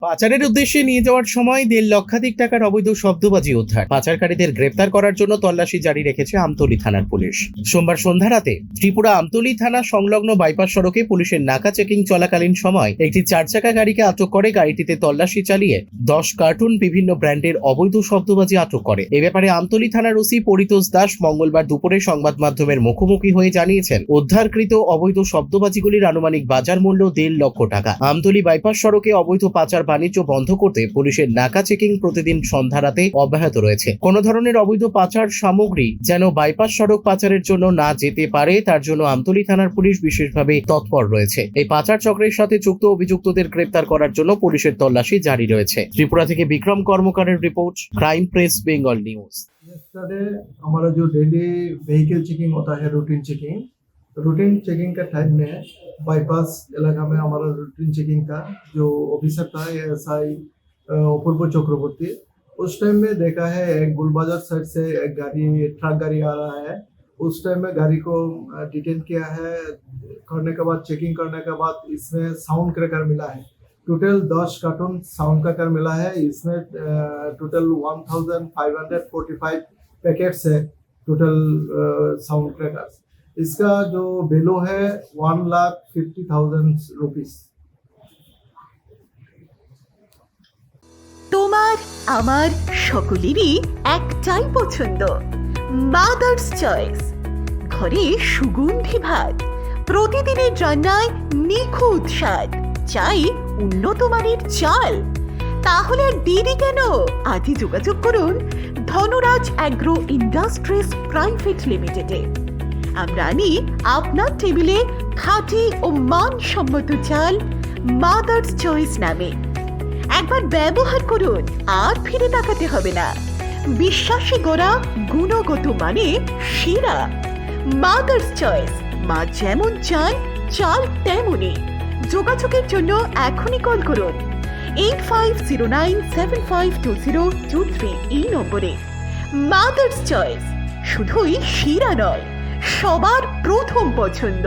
পাচারের উদ্দেশ্যে নিয়ে যাওয়ার সময় 1.5 লক্ষাধিক টাকার অবৈধ শব্দবাজি উদ্ধার। পাচারকারীদের গ্রেপ্তার করার জন্য তল্লাশি জারি রেখেছে আমতলী থানার পুলিশ। সোমবার সন্ধ্যা রাতে ত্রিপুরা আমতলী থানা সংলগ্ন বাইপাস সড়কে পুলিশের নাকা চেকিং চলাকালীন সময় একটি 4 চাকা গাড়িকে আটক করে। গাড়িটিতে তল্লাশি চালিয়ে 10 কার্টুন বিভিন্ন ব্র্যান্ডের অবৈধ শব্দবাজি আটক করে। এ ব্যাপারে আমতলী থানার ওসি পরিতোষ দাস মঙ্গলবার দুপুরে সংবাদ মাধ্যমের মুখোমুখি হয়ে জানিয়েছেন, উদ্ধারকৃত অবৈধ শব্দবাজিগুলির আনুমানিক বাজার মূল্য 1.5 লক্ষ টাকা। আমতলী বাইপাস সড়কে অবৈধ পাচার বাণিজ্য বন্ধ করতে পুলিশের নাকা চেকিং প্রতিদিন সন্ধ্যা রাতে অব্যাহত রয়েছে। কোন ধরনের অবৈধ পাচার সামগ্রী যেন বাইপাস সড়ক পাচারের জন্য না যেতে পারে, তার জন্য আমতলী থানার পুলিশ বিশেষভাবে তৎপর রয়েছে। এই পাচার চক্রের সাথে যুক্ত অভিযুক্তদের গ্রেপ্তার করার জন্য পুলিশের তল্লাশি জারি রয়েছে। ত্রিপুরা থেকে বিক্রম কর্মকারের report, crime press Bengal news. Yesterday हमारा जो डेली व्हीकल चेकिंग होता है, रूटीन चेकिंग का टाइम में बाईपास इलाका में हमारा रूटीन चेकिंग का जो ऑफिसर था एएसआई अपूर्व चक्रवर्ती, उस टाइम में देखा है एक गुलबाजार साइड से एक ट्रक गाड़ी आ रहा है। उस टाइम में गाड़ी को डिटेन किया है। करने के बाद चेकिंग करने के बाद इसमें साउंड क्रैकर मिला है। टोटल 10 कार्टून साउंड क्रैकर मिला है। इसमें टोटल 1545 पैकेट्स है टोटल साउंड क्रैकर्स। इसका जो वैल्यू है 1,50,000 रुपीस। তোমার আমার সকলেরই একটাই পছন্দ, মাদার্স চয়েস। ঘরে সুগন্ধি ভাত, প্রতিদিনের রান্নায় নিখুঁত স্বাদ, চাই উন্নত মানের চাল। তাহলে আর দেরি কেন? আজই যোগাযোগ করুন ধনরাজ অ্যাগ্রো ইন্ডাস্ট্রিজ প্রাইভেট লিমিটেডে। আমরা আনি আপনার টেবিলে খাঁটি ও মানসম্মত চাল মাদার্স চয়েস নামে। একবার ব্যবহার করুন, আর ফিরে তাকাতে হবে না। বিশ্বাসে গড়া গুণগত মানে সেরা মাদার্স চয়েস। মা যেমন চান, চাল তেমনই। যোগাযোগের জন্য এখনই কল করুন 8509752023 এই নম্বরে। মাদার্স চয়েস শুধুই সেরা নয়, সবার প্রথম পছন্দ।